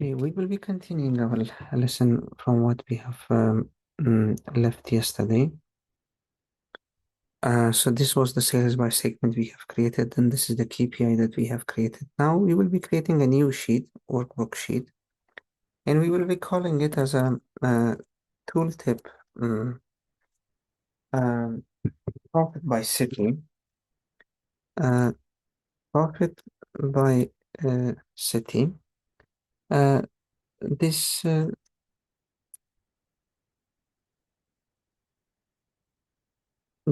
Okay, we will be continuing our lesson from what we have left yesterday. So this was the sales by segment we have created, and this is the KPI that we have created. Now we will be creating a new sheet, workbook sheet, and we will be calling it as a tooltip profit by city. Profit by city. This the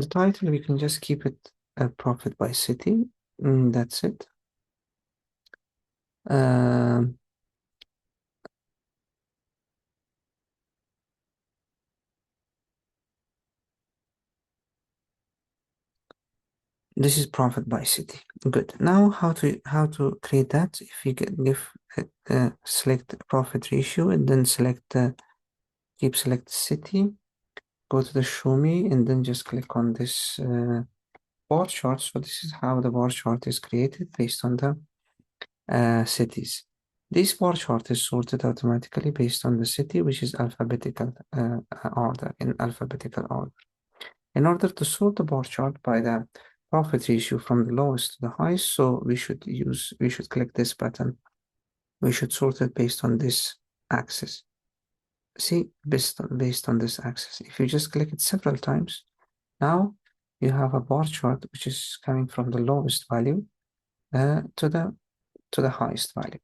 title, we can just keep it profit by city. That's it. This is profit by city. Good. Now how to create that? If you select profit ratio and then select select city, go to the show me and then just click on this bar chart. So this is how the bar chart is created based on the cities. This bar chart is sorted automatically based on the city, which is alphabetical order, in alphabetical order. In order to sort the bar chart by the profit ratio from the lowest to the highest, so we should click this button. We should sort it based on this axis. See, based on this axis. If you just click it several times, now you have a bar chart which is coming from the lowest value to the highest value.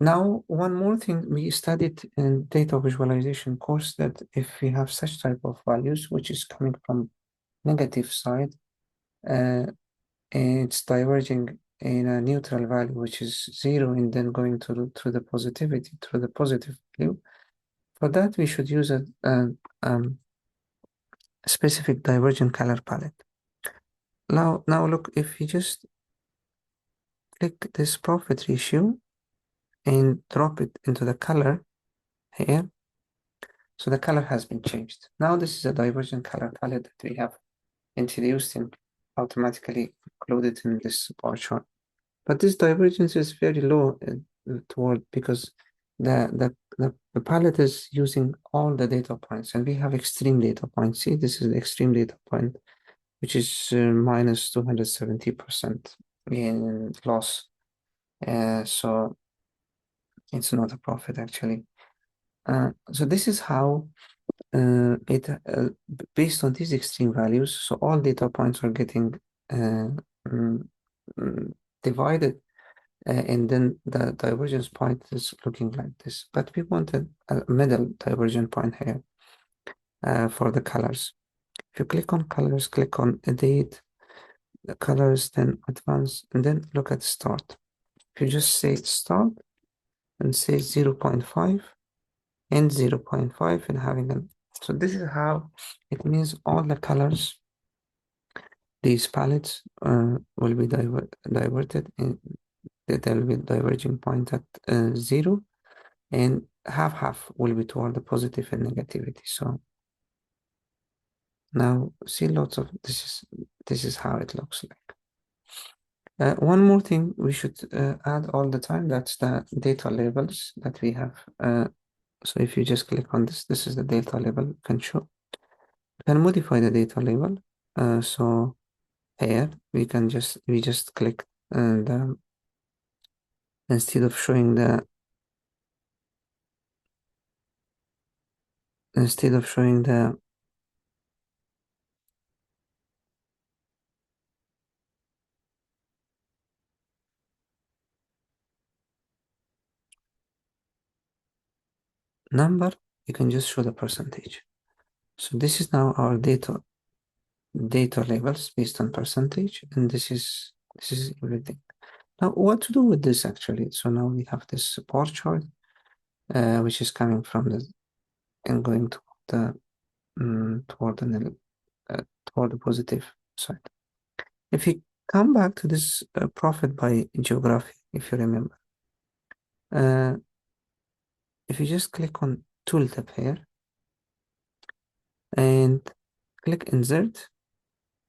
Now, one more thing, we studied in data visualization course that if we have such type of values, which is coming from negative side, it's diverging in a neutral value, which is 0, and then going to the positivity, to the positive value. For that, we should use a specific divergent color palette. Now look, if you just click this profit ratio and drop it into the color here, so the color has been changed. Now this is a divergent color palette that we have introduced and automatically included in this bar chart. But this divergence is very low because the palette is using all the data points, and we have extreme data points. See, this is the extreme data point, which is minus 270% in loss. So it's not a profit actually. So this is how based on these extreme values, so all data points are getting divided, and then the divergence point is looking like this. But we wanted a middle divergent point here for the colors. If you click on colors, click on edit, the colors, then advanced, and then look at start. If you just say start and say 0.5 and 0.5 and having them. So this is how it means all the colors, these palettes will be diverted, and there will be diverging point at 0, and half will be toward the positive and negativity. So now see lots of this is how it looks like. One more thing we should add all the time, that's the data labels that we have. So if you just click on this is the data label you can show. You can modify the data label. So here we just click the, instead of showing the number, you can just show the percentage. So this is now our data labels based on percentage, and this is everything. Now what to do with this actually? So now we have this bar chart which is coming from the and going to the toward the positive side. If you come back to this profit by geography, if you remember, if you just click on tooltip here and click insert,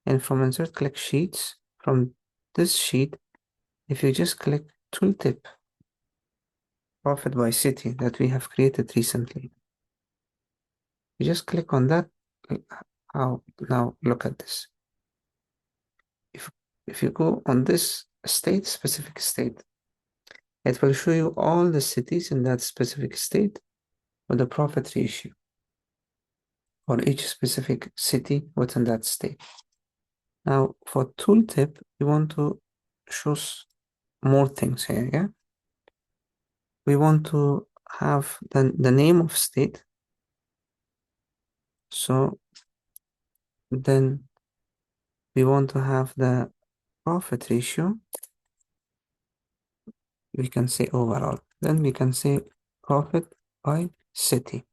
and from insert click sheets, from this sheet, if you just click tooltip profit by city that we have created recently. You just click on that. Now look at this. If you go on this state, specific state, it will show you all the cities in that specific state with the profit ratio for each specific city within that state. Now for tooltip, we want to show more things here, yeah? We want to have the name of state. So then we want to have the profit ratio. We can say overall. Then we can say profit by city.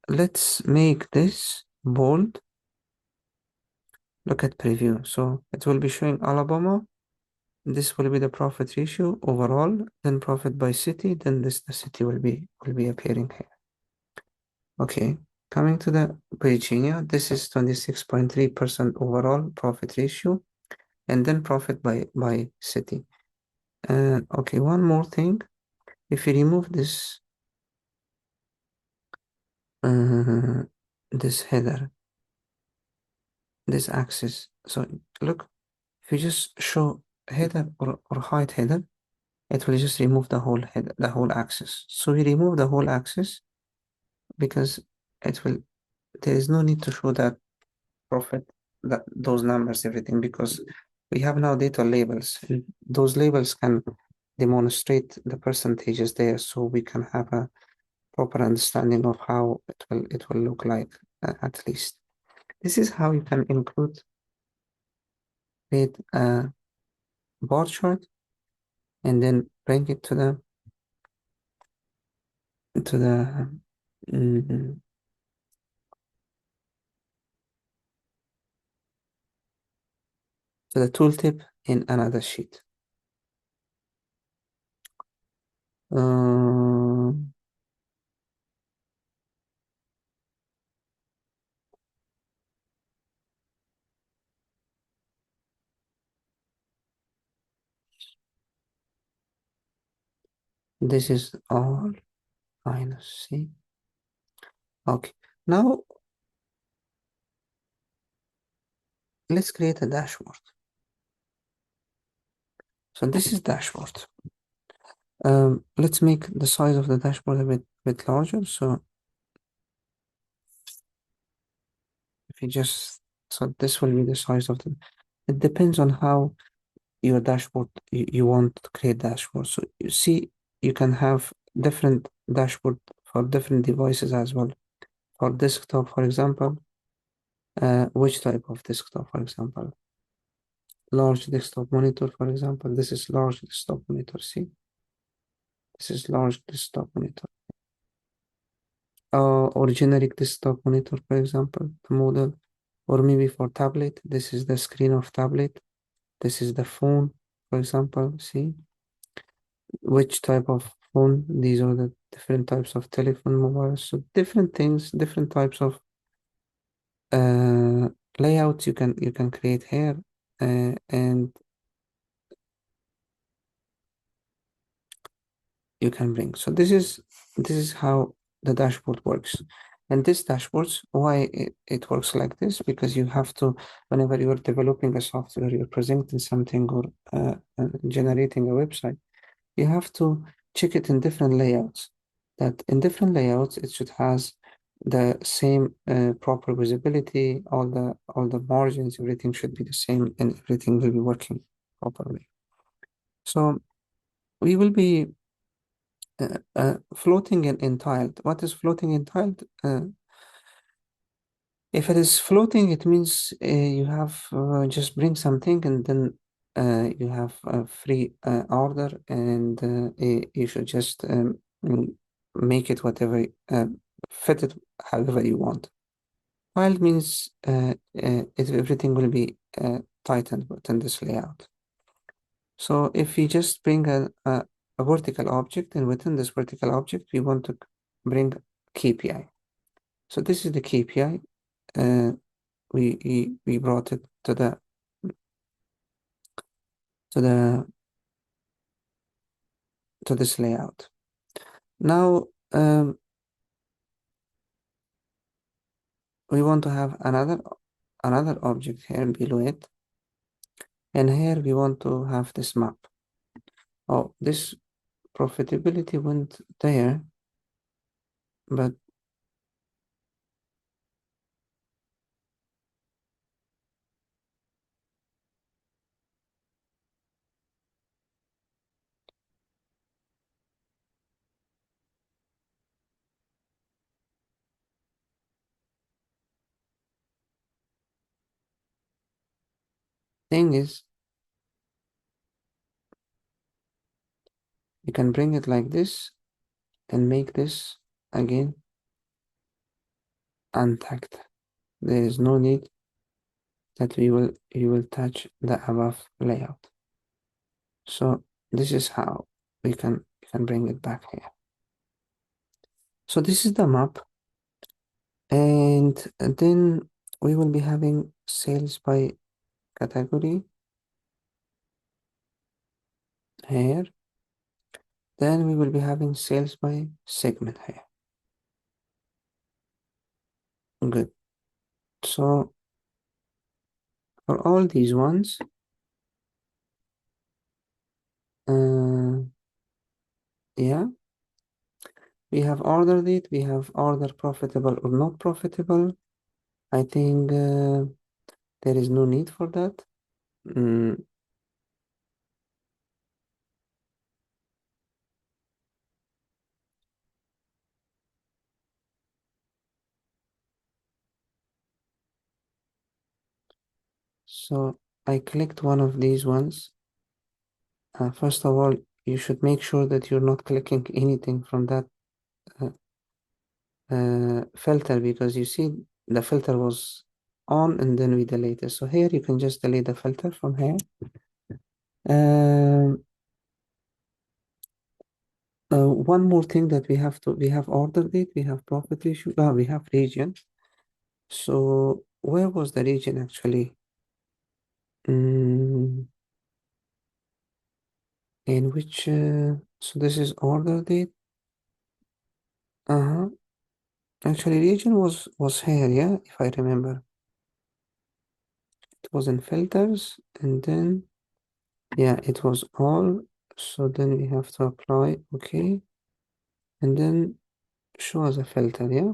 Let's make this bold. Look at preview. So it will be showing Alabama. This will be the profit ratio overall, then profit by city, then the city will be appearing here. Okay, coming to the Virginia, this is 26.3% overall profit ratio, and then profit by city. Okay, one more thing. If you remove this this header, this axis, so look, if you just show header or hide header, it will just remove the whole head, the whole axis. So we remove the whole axis because there is no need to show that profit, those numbers, everything, because we have now data labels. And those labels can demonstrate the percentages there, so we can have a proper understanding of how it will look like, at least. This is how you can create a bar chart and then bring it to the tooltip in another sheet. This is all minus C. Okay, now let's create a dashboard. So this is dashboard. Let's make the size of the dashboard a bit larger. So if you just, so this will be the size of it depends on how your dashboard, you want to create dashboard. So you see, you can have different dashboard for different devices as well. For desktop, for example, which type of desktop, for example? Large desktop monitor, for example. This is large desktop monitor, see? This is large desktop monitor. Or generic desktop monitor, for example, the model. Or maybe for tablet, this is the screen of tablet. This is the phone, for example, see? Which type of phone? These are the different types of telephone, mobiles. So different things, different types of layouts you can create here, and you can bring. So this is how the dashboard works. And this dashboards, why it works like this? Because you have to, whenever you're developing a software, you're presenting something or generating a website, you have to check it in different layouts. That in different layouts, it should has the same proper visibility, all the margins, everything should be the same, and everything will be working properly. So we will be floating in tiled. What is floating in tiled? If it is floating, it means you have just bring something and then you have a free order, and you should just make it whatever, fit it however you want. Tiled means everything will be tightened within this layout. So if we just bring a vertical object, and within this vertical object, we want to bring KPI. So this is the KPI. We brought it to the to the to this layout. Now we want to have another object here below it, and here we want to have this map. Oh, this profitability went there, but thing is, you can bring it like this and make this again untagged. There is no need that you will touch the above layout. So this is how we can bring it back here. So this is the map, and then we will be having sales by category here. Then we will be having sales by segment here. Good. So for all these ones, yeah, we have ordered it. We have order profitable or not profitable. I think there is no need for that. So I clicked one of these ones. First of all, you should make sure that you're not clicking anything from that filter, because you see the filter was on and then we deleted. So here you can just delete the filter from here. One more thing that we have ordered it, we have profit issue, we have region. So where was the region actually? In which, so this is order date. Actually, region was here, yeah, if I remember. It was in filters, and then, yeah, it was all. So then we have to apply, okay, and then show as a filter, yeah.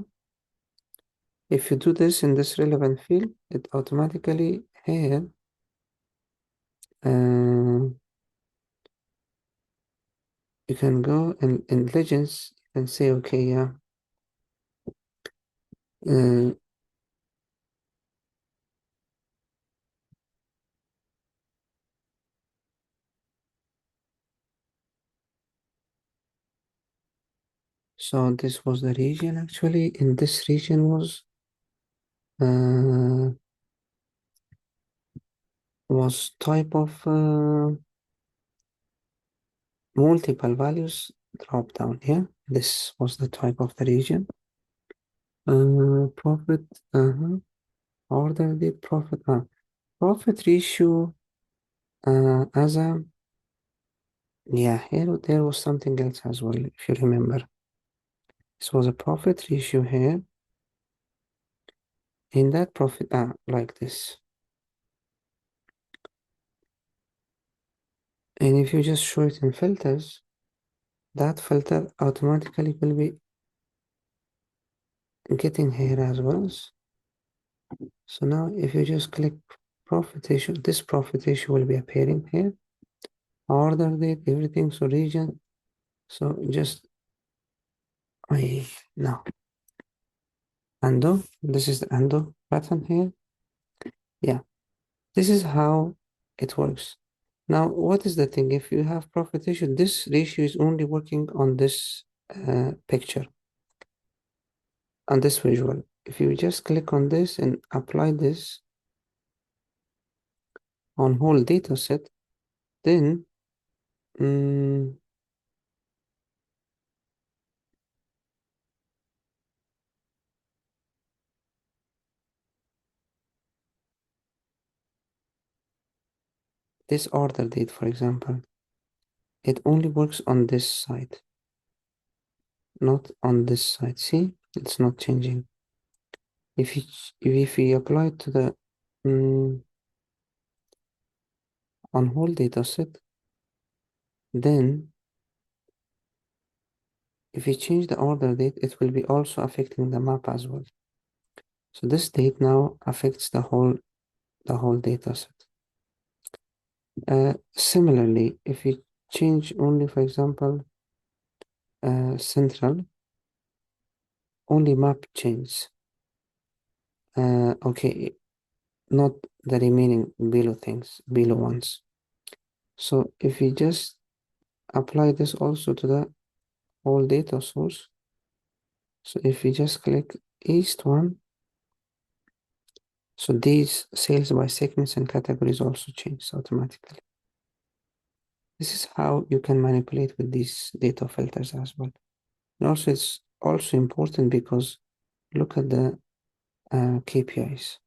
If you do this in this relevant field, it automatically here, you can go and in legends and say, okay, yeah, so this was the region actually. In this region was type of multiple values drop down here. This was the type of the region. Profit, order date profit, profit ratio, as a, yeah, here there was something else as well, if you remember. This was a profit ratio here. In that profit, like this. And if you just show it in filters, that filter automatically will be getting here as well. So now if you just click profit ratio, this profit ratio will be appearing here. Order date, everything, so region. So just, no. Undo, this is the undo button here. Yeah, this is how it works. Now, what is the thing? If you have profit ratio, this ratio is only working on this picture, on this visual. If you just click on this and apply this on whole data set, then this order date, for example, it only works on this side, not on this side. See, it's not changing. If we apply it to the on whole data set, then if we change the order date, it will be also affecting the map as well. So this date now affects the whole data set. Similarly, if we change only, for example, central, only map changes. Okay, not the remaining below ones. So if we just apply this also to the whole data source, so if we just click east one, so these sales by segments and categories also change automatically. This is how you can manipulate with these data filters as well. And also it's also important because look at the KPIs.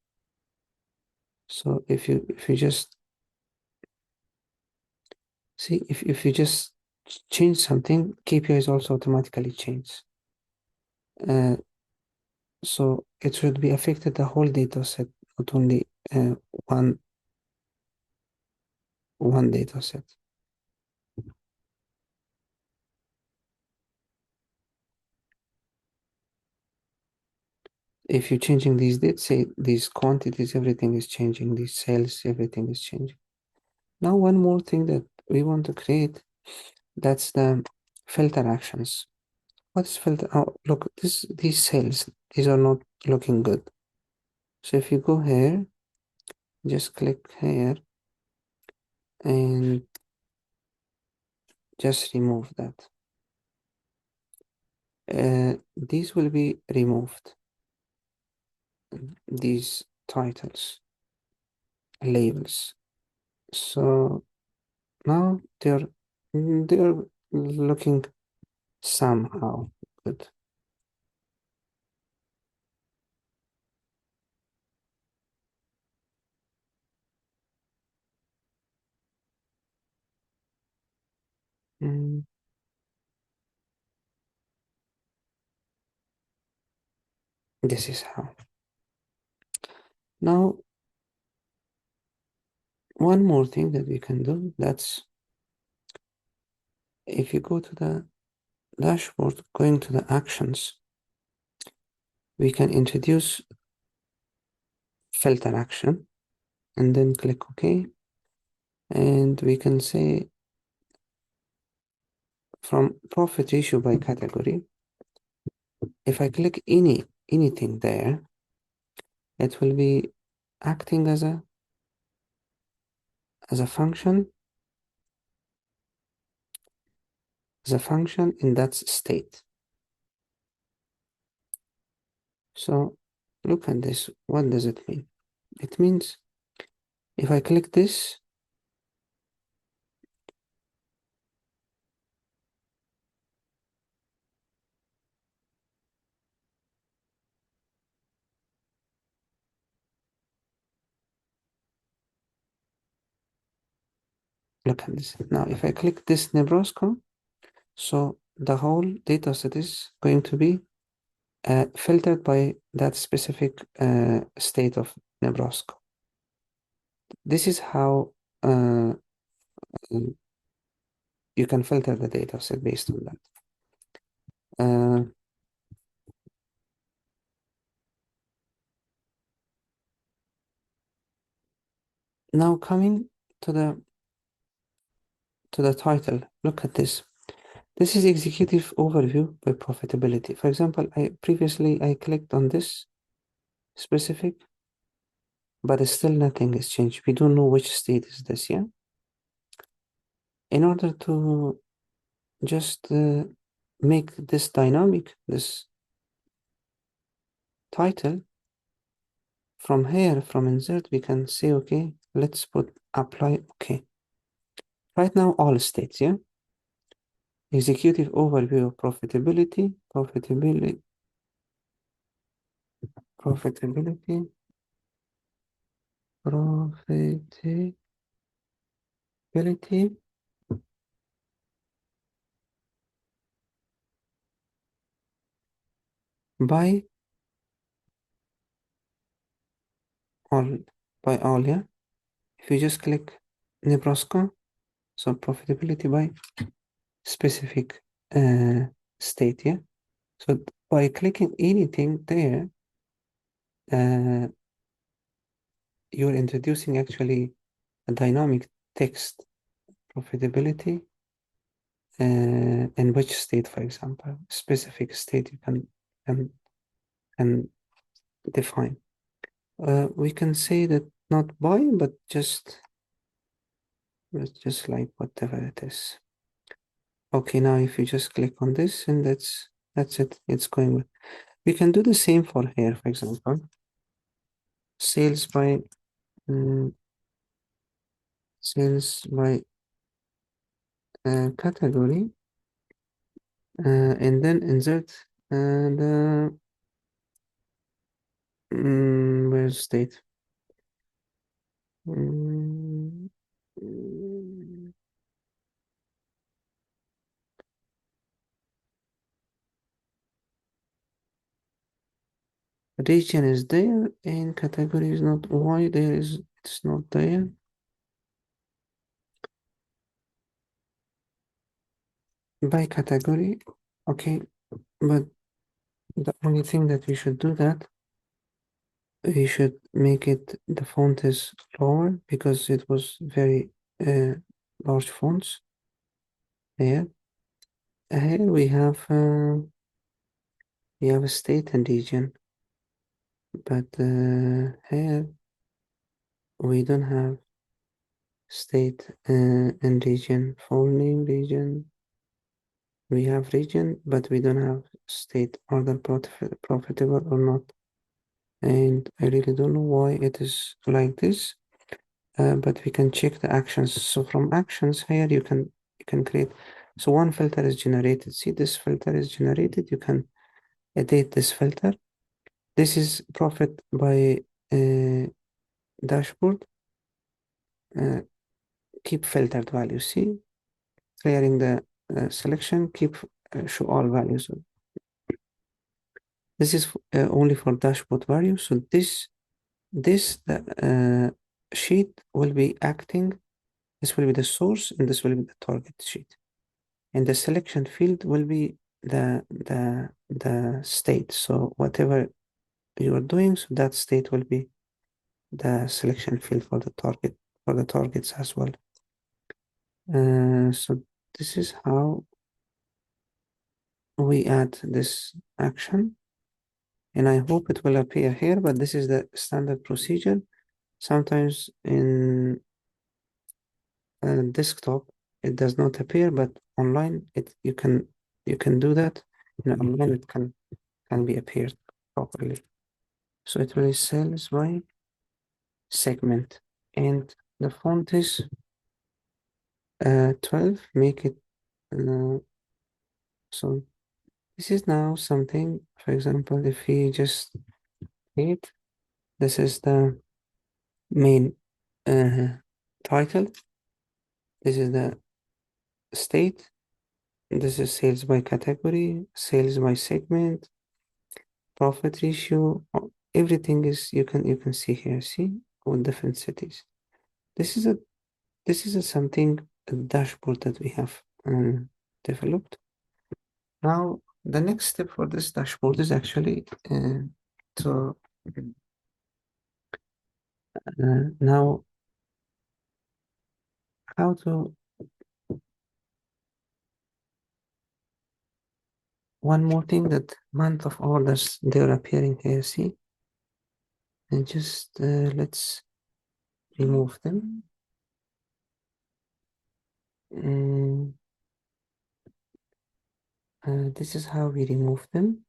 So if you just see, if you just change something, KPIs also automatically change. So it should be affected the whole data set, not only one data set. If you're changing these dates, say these quantities, everything is changing, these sales, everything is changing. Now, one more thing that we want to create, that's the filter actions. What's filter? Oh, look, these cells, these are not looking good. So if you go here, just click here and just remove that. These will be removed. These titles, labels. So now they're looking somehow good. This is how. Now, one more thing that we can do, that's if you go to the dashboard, going to the actions, we can introduce filter action and then click OK. And we can say from profit ratio by category, if I click anything there, it will be acting as a function, in that state. So look at this. What does it mean? It means if I click this, look at this. Now, if I click this Nebraska, so the whole data set is going to be filtered by that specific state of Nebraska. This is how you can filter the data set based on that. Now coming to the title, look at this. This is executive overview by profitability. For example, previously I clicked on this specific, but still nothing has changed. We don't know which state is this, yeah? In order to just make this dynamic, this title, from here, from insert, we can say, okay, let's put apply, okay. Right now, all states, yeah? Executive overview of profitability, profitability, profitability by all, yeah. If you just click Nebraska, so profitability by specific state, yeah. So by clicking anything there, you're introducing actually a dynamic text profitability in which state, for example, specific state you can define. We can say that not by, but just like whatever it is. Okay, now if you just click on this, and that's it. It's going with. We can do the same for here, for example. Sales by category, and then insert the where's state? Region is there and category is not. Why there is it's not there? By category, okay, but the only thing that we should do that we should make it the font is lower because it was very large fonts. Here we have a state and region, but here we don't have state and region. Full name region. We have region, but we don't have state. Are they profitable or not? And I really don't know why it is like this. But we can check the actions. So from actions here, you can create. So one filter is generated. See, this filter is generated. You can edit this filter. This is profit by dashboard. Keep filtered value. See, clearing the selection. Keep show all values. This is only for dashboard value. So this sheet will be acting. This will be the source, and this will be the target sheet. And the selection field will be the state. So whatever you are doing, so that state will be the selection field for the targets as well. So this is how we add this action, and I hope it will appear here. But this is the standard procedure. Sometimes in desktop it does not appear, but online you can do that. Online it can be appeared properly. So it really sells by segment, and the font is 12. Make it so this is now something. For example, if we just hit, this is the main title. This is the state. This is sales by category, sales by segment, profit ratio. Everything is you can see here. See with different cities. This is a something a dashboard that we have developed. Now the next step for this dashboard is actually to now how to one more thing, that month of orders, they're appearing here. See, and just let's remove them. This is how we remove them.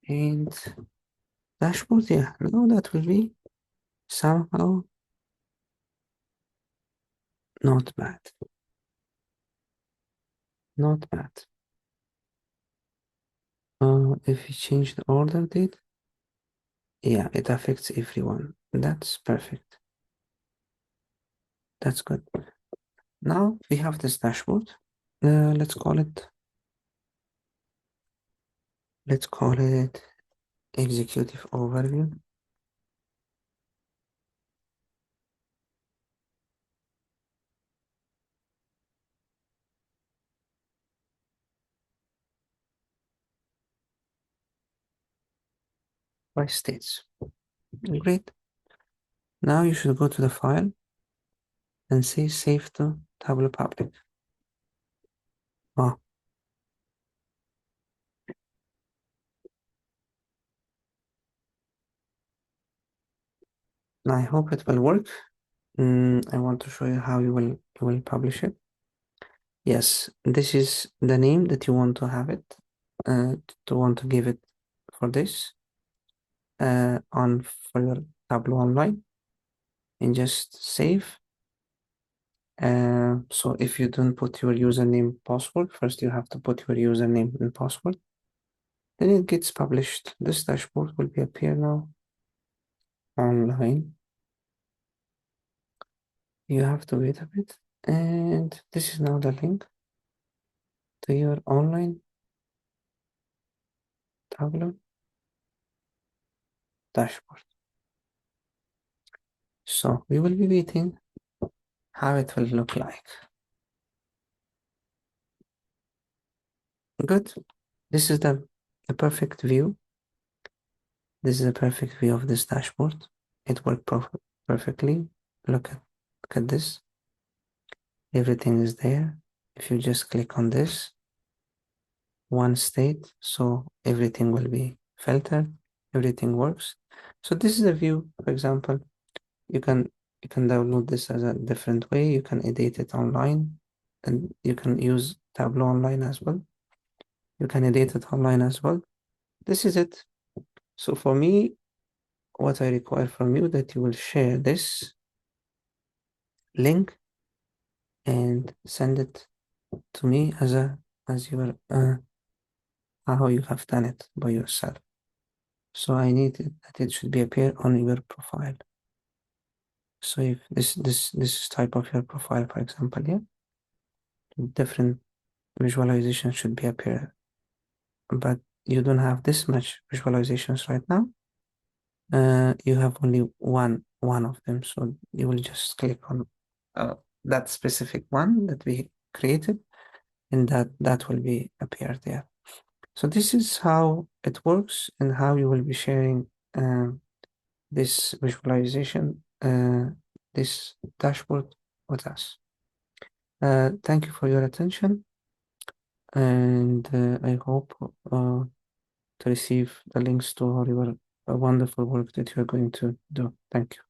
And dashboard, yeah, now that will be somehow not bad. Not bad. If you change the order date, yeah, it affects everyone. That's perfect. That's good. Now we have this dashboard. Let's call it executive overview. By states. Great. Now you should go to the file and say save to Tableau public. Oh, I hope it will work. I want to show you how you will publish it. Yes, this is the name that you want to have it, to want to give it for this, for your Tableau Online, and just save. So if you don't put your username password, first you have to put your username and password. Then it gets published. This dashboard will be appear now online. You have to wait a bit. And this is now the link to your online Tableau dashboard. So we will be waiting how it will look like. Good. This is the perfect view. This is a perfect view of this dashboard. It worked perfectly. Look at this. Everything is there. If you just click on this, one state, so everything will be filtered. Everything works. So this is a view, for example. You can download this as a different way. You can edit it online, and you can use Tableau online as well. You can edit it online as well. This is it. So for me, what I require from you that you will share this link and send it to me as your how you have done it by yourself. So I need it, that it should be appear on your profile. So if this type of your profile, for example, yeah, different visualization should be appear, but you don't have this much visualizations right now. You have only one of them, so you will just click on that specific one that we created, and that will be appear there. So this is how it works and how you will be sharing this visualization, this dashboard with us. Thank you for your attention, and I hope to receive the links to all your wonderful work that you're going to do. Thank you.